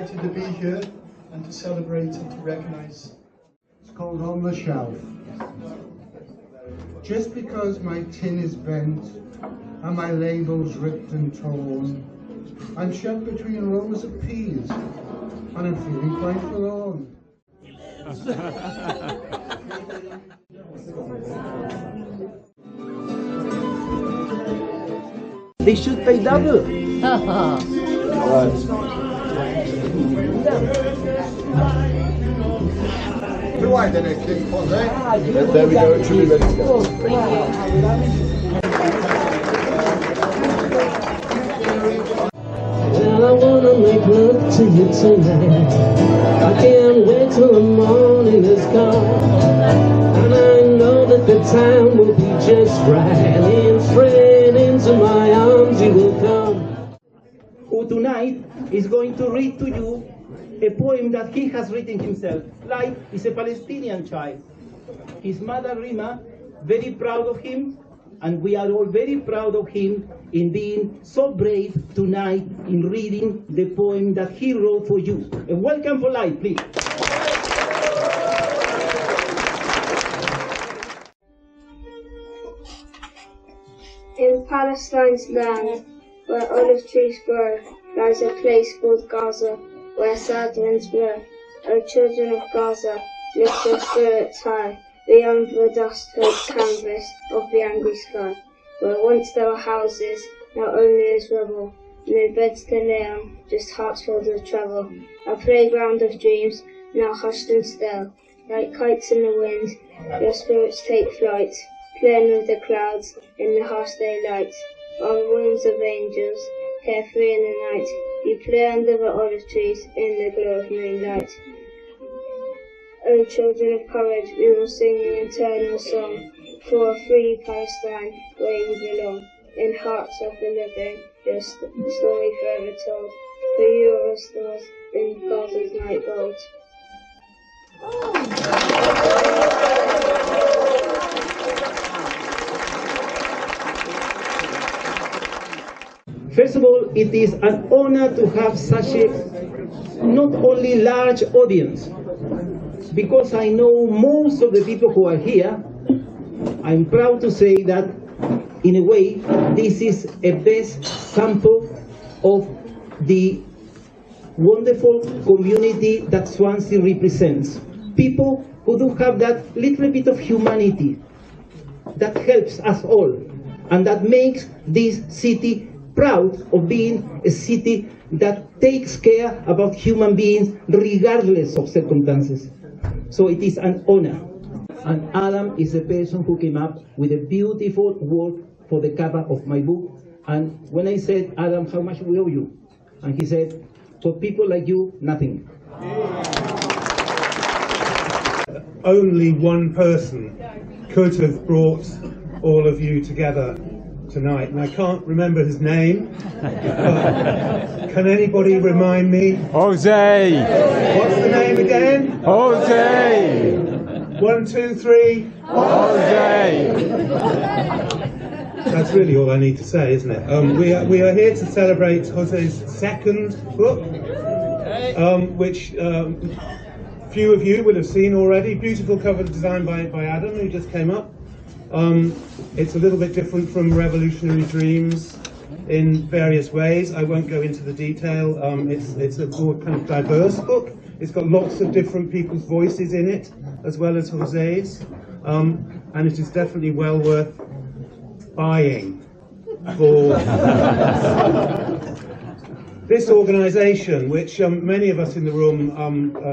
To be here and to celebrate and to recognise. It's called On the Shelf. Just because my tin is bent and my label's ripped and torn, I'm shut between rows of peas and I'm feeling quite forlorn. They should pay double. Why did it keep on there? There we go, it should be ready to go. Well, I wanna make love to you tonight. I can't wait till the morning is gone. And I know that the time will be just right. And straight into my arms you will come. Who tonight is going to read to you a poem that he has written himself. Life is a Palestinian child. His mother Rima, very proud of him, and we are all very proud of him in being so brave tonight in reading the poem that he wrote for you. A welcome for life, please. In Palestine's land, where olive trees grow, lies a place called Gaza, where sad winds blow. O children of Gaza, lift your spirits high, beyond the dust-filled canvas of the angry sky, where once there were houses, now only is rubble, no beds to lay on, just hearts filled with trouble, a playground of dreams, now hushed and still, like kites in the wind, your spirits take flight, playing with the clouds in the harsh daylight, on wings of angels, carefree in the night, you play under the olive trees in the glow of moonlight. O children of courage, we will sing an eternal song, for a free Palestine where you belong. In hearts of the living, your story forever told, for you are restored in Gaza's night gold. First of all, it is an honor to have such a not only large audience, because I know most of the people who are here. I'm proud to say that, in a way, this is a best sample of the wonderful community that Swansea represents. People who do have that little bit of humanity that helps us all, and that makes this city proud of being a city that takes care about human beings regardless of circumstances. So it is an honor. And Adam is the person who came up with a beautiful word for the cover of my book. And when I said, Adam, how much we owe you? And he said, for people like you, nothing. Only one person could have brought all of you together tonight. And I can't remember his name, but can anybody remind me? José! What's the name again? José! 1, 2, 3. José! That's really all I need to say, isn't it? We are here to celebrate José's second book, which few of you will have seen already. Beautiful cover design by Adam, who just came up. It's a little bit different from Revolutionary Dreams in various ways. I won't go into the detail. It's a more kind of diverse book. It's got lots of different people's voices in it, as well as José's, and it is definitely well worth buying for this organisation, which many of us in the room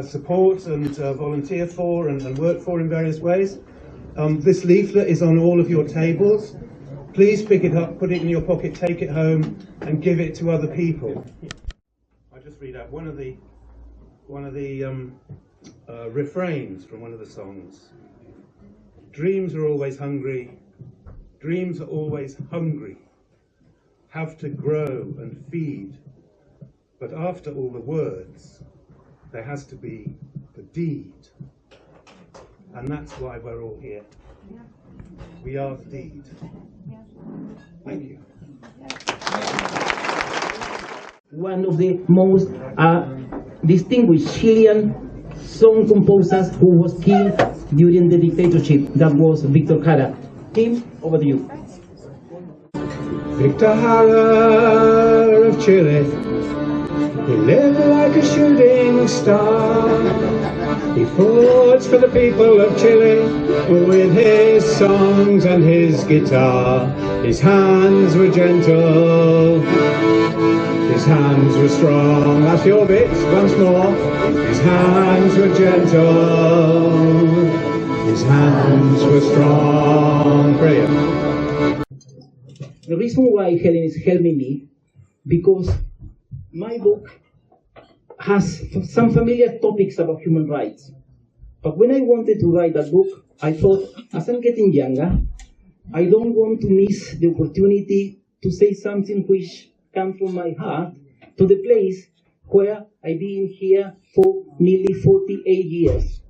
support and volunteer for and work for in various ways. This leaflet is on all of your tables. Please pick it up, put it in your pocket, take it home, and give it to other people. I'll just read out one of the refrains from one of the songs. Dreams are always hungry. Dreams are always hungry. Have to grow and feed. But after all the words, there has to be the deed. And that's why we're all here. We are the deed. Thank you. One of the most distinguished Chilean song composers who was killed during the dictatorship, that was Victor Jara. Tim, over to you. Victor Jara of Chile, he lived like a shooting star. He fought for the people of Chile with his songs and his guitar. His hands were gentle, his hands were strong. That's your bit, once more. His hands were gentle, his hands were strong. Prayer. The reason why Helen is helping me, because my book has some familiar topics about human rights. But when I wanted to write that book, I thought, as I'm getting younger, I don't want to miss the opportunity to say something which comes from my heart to the place where I've been here for nearly 48 years.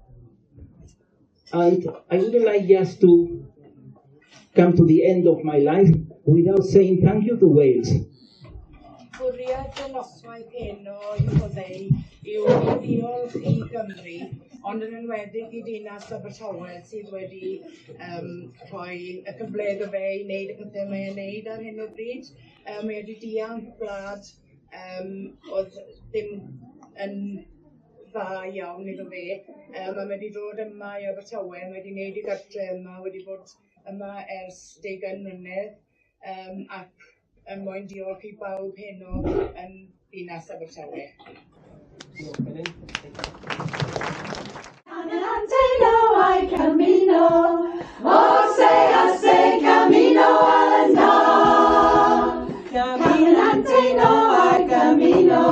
And I wouldn't like just to come to the end of my life without saying thank you to Wales. Bwriad y noswaith heno i José yw i ddiolch i Gymru, ond yn enwedig i Dinas Abertawe sydd wedi rhoi y cyfle iddo fe i wneud y pethau mae'n wneud ar hyn o bryd. Mae wedi dianc gwlad oedd ddim yn dda iawn iddo fe. Mae wedi dod yma i Abertawe, mae wedi wneud ei gartre yma, wedi bod yma ers 10 mlynedd, ac mwyn diolch i bawb heno yn Dinas Abertawe. Caminante no hay camino, o sea, se camino al andar. Caminante no hay camino,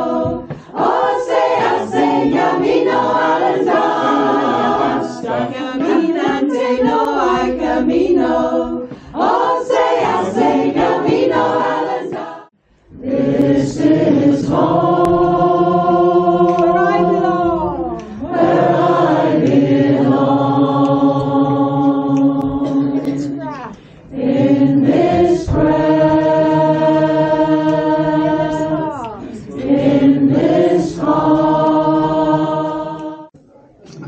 o sea, se camino al andar. Caminante no hay camino, o sea, se camino al andar. This is home.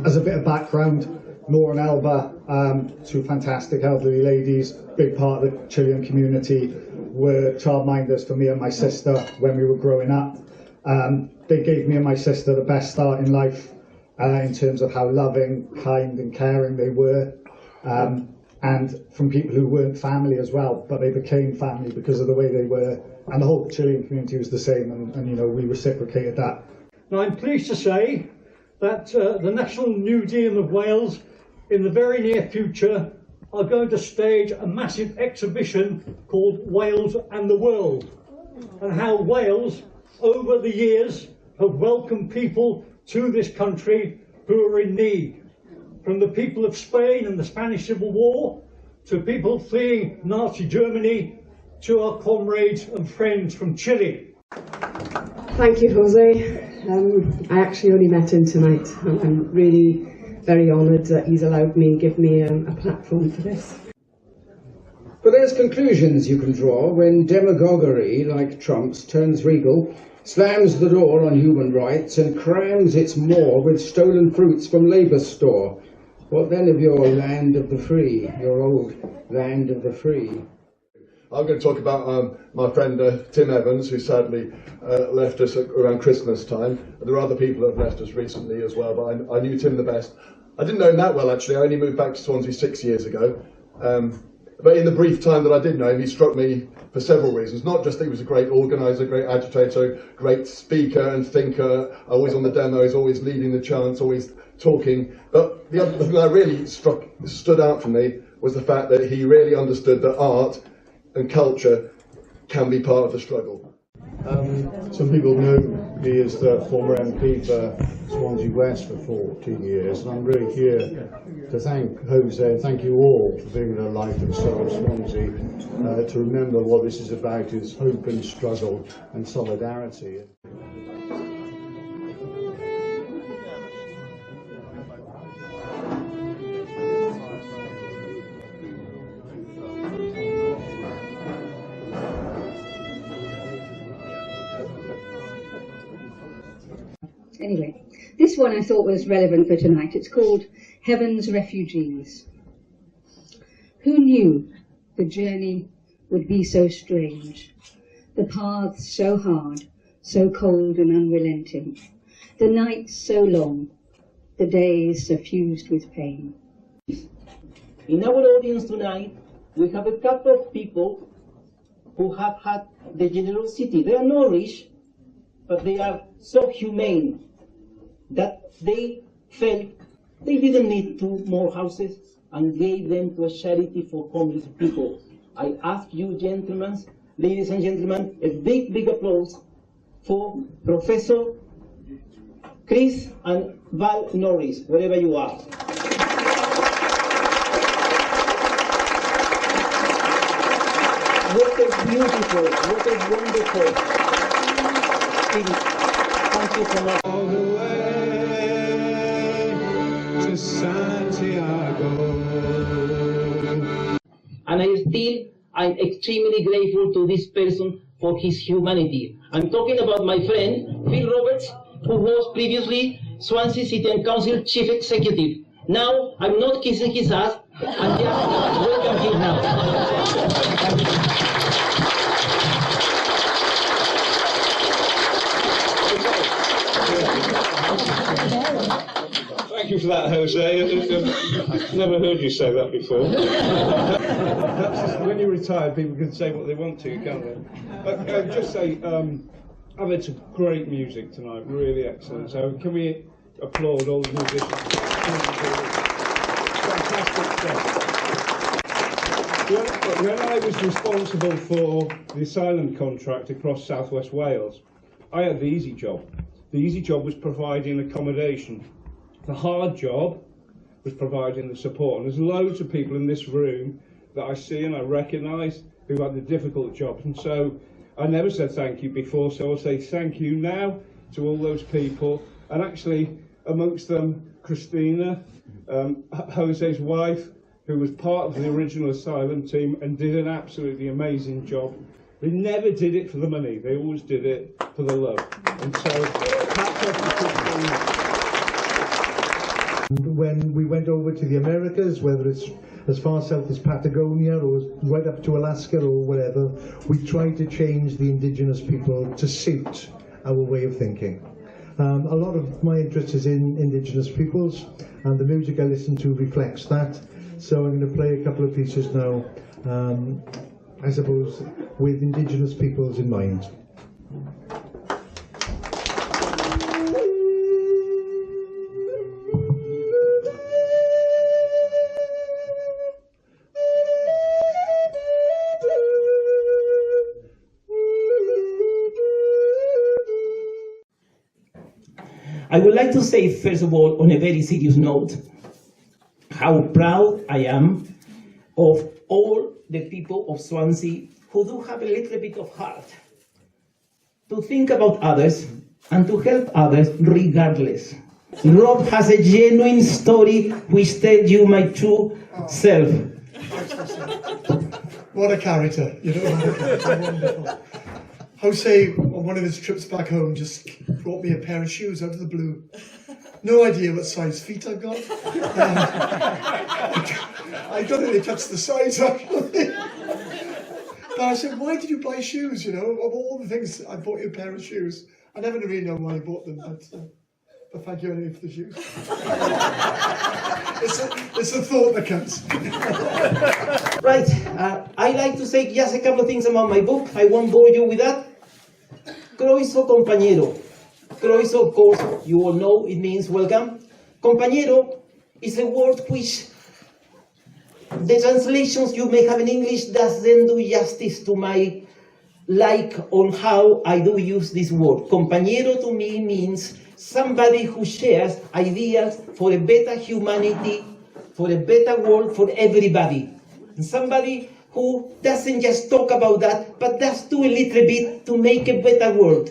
As a bit of background, Nora and Elba, two fantastic elderly ladies, big part of the Chilean community, were childminders for me and my sister when we were growing up. They gave me and my sister the best start in life in terms of how loving, kind and caring they were, and from people who weren't family as well, but they became family because of the way they were, and the whole Chilean community was the same, and you know, we reciprocated that. Now, I'm pleased to say that the National Museum of Wales in the very near future are going to stage a massive exhibition called Wales and the World, and how Wales over the years have welcomed people to this country who are in need, from the people of Spain and the Spanish Civil War to people fleeing Nazi Germany, to our comrades and friends from Chile. Thank you, Jose. I actually only met him tonight. I'm really very honoured that he's allowed me, give me a platform for this. But there's conclusions you can draw when demagoguery, like Trump's, turns regal, slams the door on human rights and crams its maw with stolen fruits from Labour's store. What then of your land of the free, your old land of the free? I'm going to talk about my friend Tim Evans, who sadly left us around Christmas time. There are other people who have left us recently as well, but I knew Tim the best. I didn't know him that well, actually. I only moved back to Swansea 6 years ago. But in the brief time that I did know him, he struck me for several reasons. Not just that he was a great organiser, great agitator, great speaker and thinker, always on the demos, always leading the chants, always talking. But the other thing that really stood out for me was the fact that he really understood that art and culture can be part of the struggle. Some people know me as the former MP for Swansea West for 14 years, and I'm really here to thank Jose and thank you all for being alive and so of Swansea, to remember what this is about is hope and struggle and solidarity. Anyway, this one I thought was relevant for tonight. It's called Heaven's Refugees. Who knew the journey would be so strange, the paths so hard, so cold and unrelenting, the nights so long, the days suffused with pain. In our audience tonight, we have a couple of people who have had the generosity. They are not rich, but they are so humane that they felt they didn't need 2 more houses and gave them to a charity for homeless people. I ask you, gentlemen, ladies and gentlemen, a big, big applause for Professor Chris and Val Norris, wherever you are. What a beautiful, what a wonderful spirit. Thank you so much. All the way to Santiago. And I'm extremely grateful to this person for his humanity. I'm talking about my friend, Phil Roberts, who was previously Swansea City and Council Chief Executive. Now, I'm not kissing his ass, I'm just welcome him now. Thank you for that, Jose. I've never heard you say that before. Perhaps when you retire, people can say what they want to, can't they? But just say, I've had some great music tonight, really excellent. So can we applaud all the musicians? Fantastic stuff. When I was responsible for the asylum contract across South West Wales, I had the easy job. The easy job was providing accommodation. The hard job was providing the support. And there's loads of people in this room that I see and I recognise who had the difficult jobs. And so I never said thank you before, so I'll say thank you now to all those people. And actually, amongst them, Christina, Jose's wife, who was part of the original asylum team and did an absolutely amazing job. They never did it for the money, they always did it for the love. And so, hats off to Christina. When we went over to the Americas, whether it's as far south as Patagonia or right up to Alaska or whatever, we tried to change the indigenous people to suit our way of thinking. A lot of my interest is in indigenous peoples, and the music I listen to reflects that. So I'm going to play a couple of pieces now, I suppose, with indigenous peoples in mind. I would like to say, first of all, on a very serious note, how proud I am of all the people of Swansea who do have a little bit of heart to think about others and to help others regardless. Rob has a genuine story which tells you my true self. What a character, you know, wonderful. Jose, on one of his trips back home, just brought me a pair of shoes out of the blue. No idea what size feet I've got. I don't really touch the size, actually. But I said, why did you buy shoes, you know? Of all the things, I bought you a pair of shoes. I never really know why I bought them, but thank you anyway for the shoes. It's a thought that counts. Right, I like to say just a couple of things about my book. I won't bore you with that. Croeso Compañero. Croeso, of course, you all know it means welcome. Compañero is a word which the translations you may have in English doesn't do justice to my like on how I do use this word. Compañero to me means somebody who shares ideas for a better humanity, for a better world for everybody. And somebody who doesn't just talk about that, but does do a little bit to make a better world.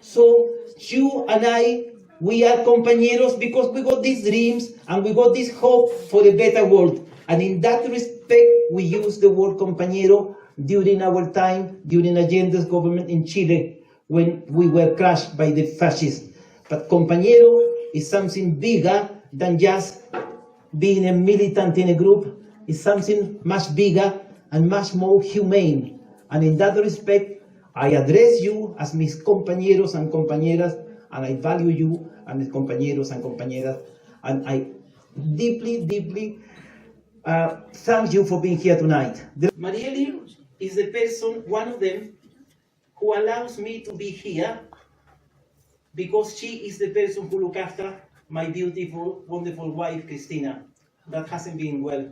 So you and I, we are compañeros because we got these dreams and we got this hope for a better world. And in that respect, we use the word compañero during our time, during Allende's government in Chile, when we were crushed by the fascists. But compañero is something bigger than just being a militant in a group. It's something much bigger and much more humane. And in that respect, I address you as mis compañeros and compañeras, and I value you as mis compañeros and compañeras. And I deeply, deeply thank you for being here tonight. Marieli is the person, one of them, who allows me to be here because she is the person who looks after my beautiful, wonderful wife, Christina, that hasn't been well.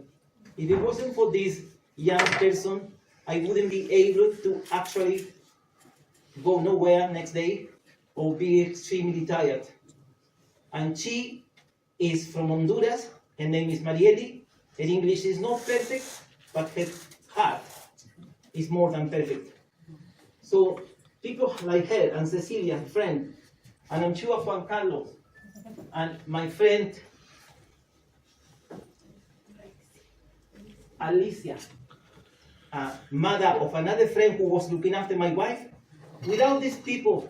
If it wasn't for this young person, I wouldn't be able to actually go nowhere next day or be extremely tired. And she is from Honduras. Her name is Marieli. Her English is not perfect, but her heart is more than perfect. So people like her and Cecilia, her friend, and I'm sure Juan Carlos, and my friend Alicia, mother of another friend who was looking after my wife. Without these people,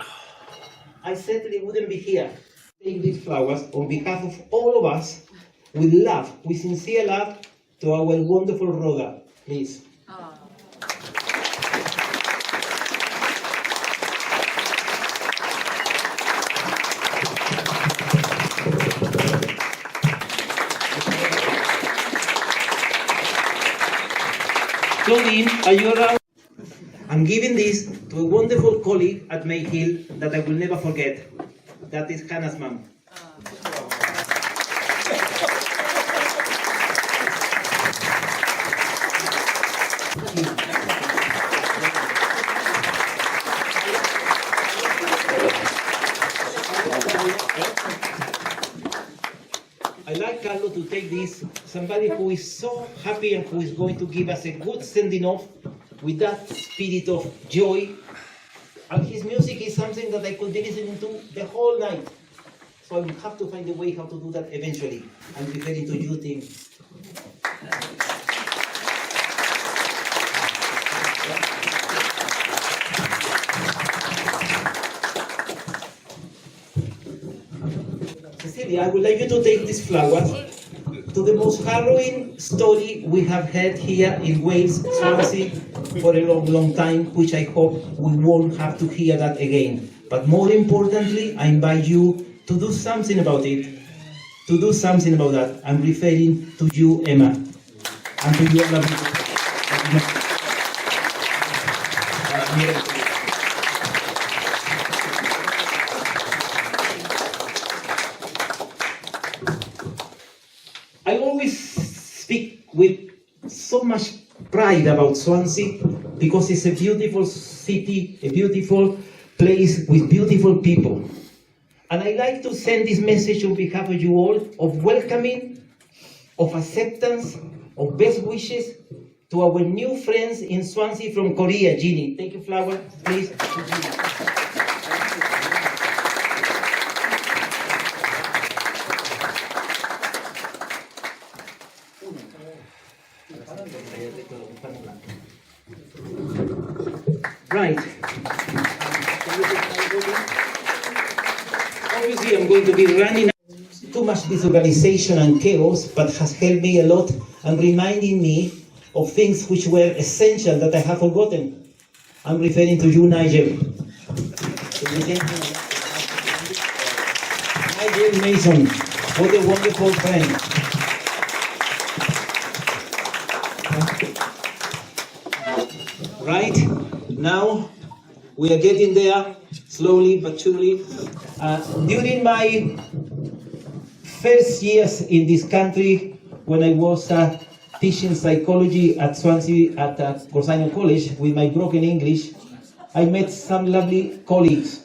I certainly wouldn't be here. Take these flowers on behalf of all of us, with love, with sincere love, to our wonderful Rhoda, please. Claudine, are you around? I'm giving this to a wonderful colleague at Mayhill that I will never forget. That is Hannah's mom. I like Carlo to take this, somebody who is so happy and who is going to give us a good sending off with that spirit of joy. And his music is something that I could be listening to the whole night. So I will have to find a way how to do that eventually. I'm referring to you, Tim. Cecilia, I would like you to take these flowers to the most harrowing story we have heard here in Wales, Swansea, for a long, long time, which I hope we won't have to hear that again. But more importantly, I invite you to do something about it, to do something about that. I'm referring to you, Emma, and to you, I always speak with so much pride about Swansea because it's a beautiful city, a beautiful place with beautiful people. And I like to send this message on behalf of you all of welcoming, of acceptance, of best wishes, to our new friends in Swansea from Korea, Ginny. Take a flower, please. Right. Obviously, I'm going to be running. Too much disorganization and chaos, but has helped me a lot and reminding me of things which were essential that I have forgotten. I'm referring to you, Nigel. Nigel Mason, what a wonderful friend. Right, now we are getting there, slowly but surely. During my first years in this country, when I was teaching psychology at Swansea at Croeso College with my broken English, I met some lovely colleagues.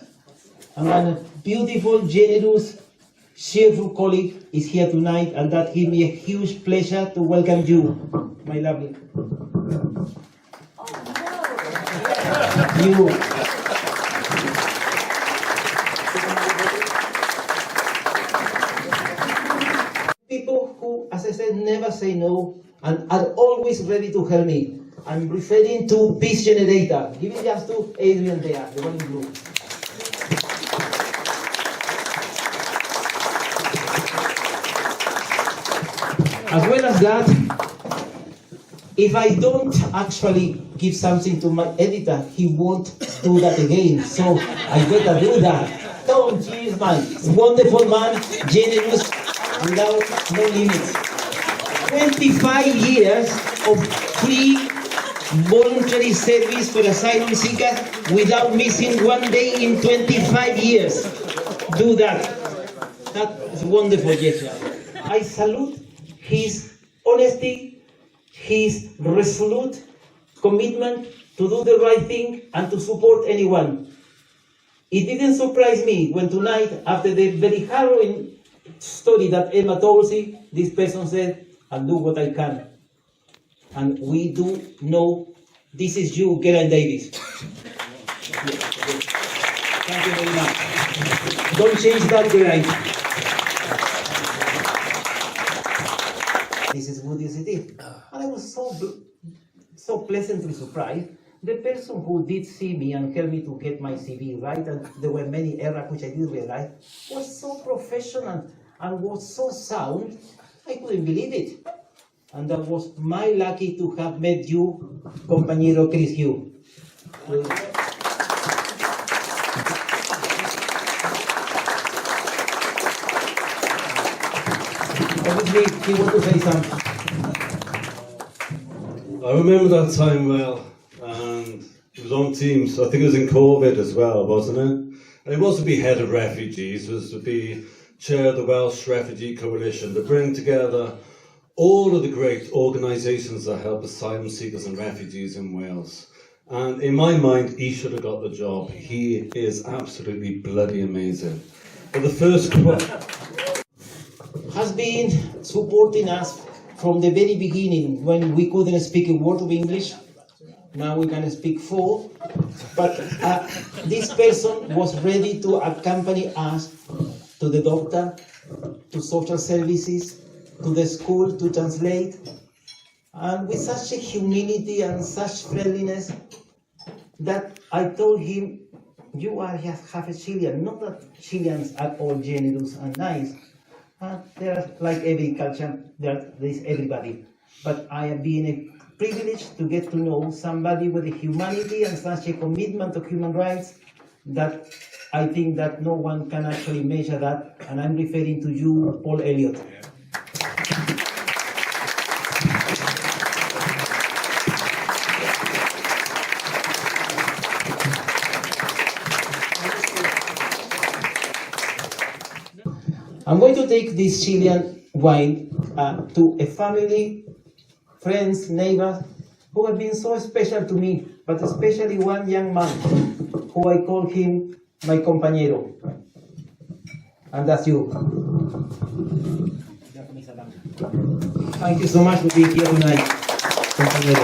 And one beautiful, generous, cheerful colleague is here tonight, and that gives me a huge pleasure to welcome you, my lovely. You. People who, as I said, never say no and are always ready to help me. I'm referring to Peace Generator. Give it just to Adrian there, the one in blue. As well as that, if I don't actually give something to my editor, he won't do that again. So I better do that. Tom, he is my wonderful man, generous, without no limits. 25 years of free voluntary service for asylum seekers without missing one day in 25 years. Do that. That is wonderful gesture. I salute his honesty, his resolute commitment to do the right thing and to support anyone. It didn't surprise me when tonight, after the very harrowing story that Emma told me, this person said, I'll do what I can. And we do know this is you, Geraint Davis. Thank you very much. Don't change that, Geraint. This is good as it is. And I was so pleasantly surprised. The person who did see me and helped me to get my CV right, and there were many errors which I didn't realize, was so professional and was so sound, I couldn't believe it. And that was my lucky to have met you, Compañero Chris Hugh. Obviously, he wants to say something. I remember that time well, and it was on Teams. I think it was in COVID as well, wasn't it? And it was to be head of refugees, it was to be chair of the Welsh Refugee Coalition, to bring together all of the great organisations that help asylum seekers and refugees in Wales. And in my mind, he should have got the job. He is absolutely bloody amazing. But the first has been supporting us from the very beginning when we couldn't speak a word of English. Now we can speak 4. But this person was ready to accompany us to the doctor, to social services, to the school to translate. And with such a humility and such friendliness that I told him, you are just half a Chilean. Not that Chileans are all generous and nice. They're like every culture, there is everybody. But I have been privileged to get to know somebody with a humanity and such a commitment to human rights that I think that no one can actually measure that. And I'm referring to you, Paul Elliott. I'm going to take this Chilean wine to a family, friends, neighbors, who have been so special to me, but especially one young man, who I call him my compañero. And that's you. Thank you so much for being here tonight. Compañero.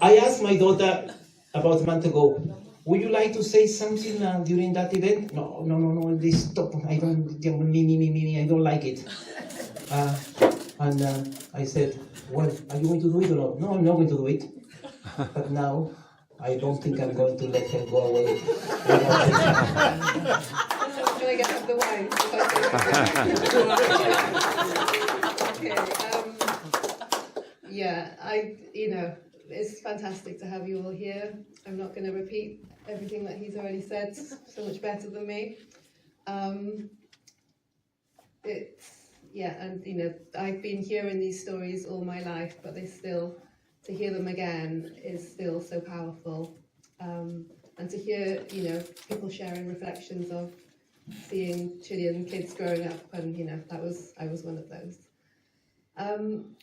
I asked my daughter about a month ago, would you like to say something during that event? No, this stop. I don't, me, I don't like it. And I said, well, are you going to do it or not? No, I'm not going to do it. But now, I don't think I'm going to let her go away. Can I get up the wine? Okay. Yeah, it's fantastic to have you all here. I'm not going to repeat everything that he's already said, so much better than me. I've been hearing these stories all my life, but to hear them again is still so powerful. And to hear, people sharing reflections of seeing Chilean kids growing up, and I was one of those.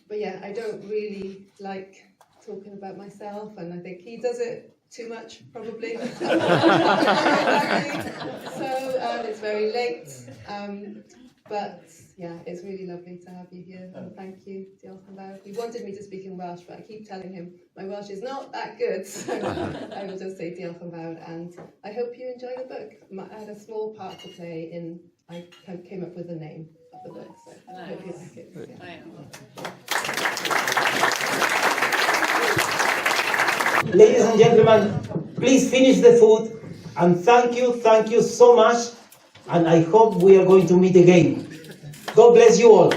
But yeah, I don't really like talking about myself, and I think he does it too much, probably. So it's very late. But yeah, it's really lovely to have you here, and thank you, Diolch yn fawr. He wanted me to speak in Welsh, but I keep telling him my Welsh is not that good, so I will just say Diolch yn fawr, and I hope you enjoy the book. I had a small part to play in, I came up with the name of the book, so I hope you like it. Yeah. Ladies and gentlemen, please finish the food, and thank you so much, and I hope we are going to meet again. God bless you all.